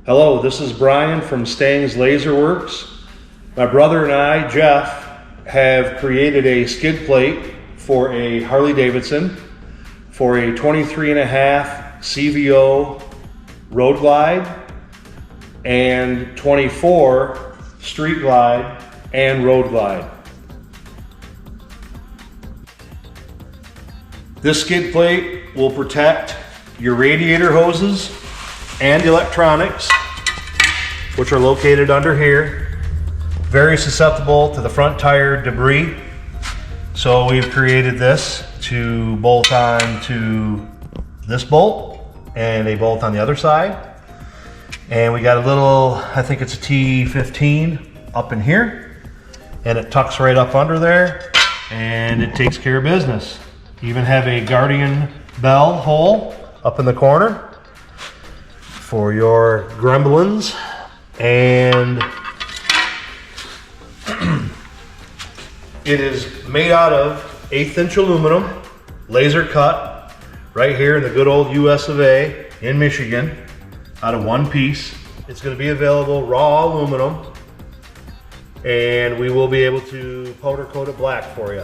Hello, this is Brian from Stang's LaserWorX. My brother and I, Jeff, have created a skid plate for a Harley Davidson for a 23.5 CVO road glide and 24 street glide and road glide. This skid plate will protect your radiator hoses and electronics, which are located under here. Very susceptible to the front tire debris. So we've created this to bolt on to this bolt and a bolt on the other side. And we got a little, I think it's a T15 up in here, and it tucks right up under there and it takes care of business. Even have a guardian bell hole up in the corner for your gremlins, and it is made out of 1/8 inch aluminum, laser cut, right here in the good old US of A in Michigan, out of one piece. It's going to be available raw aluminum, and we will be able to powder coat it black for you.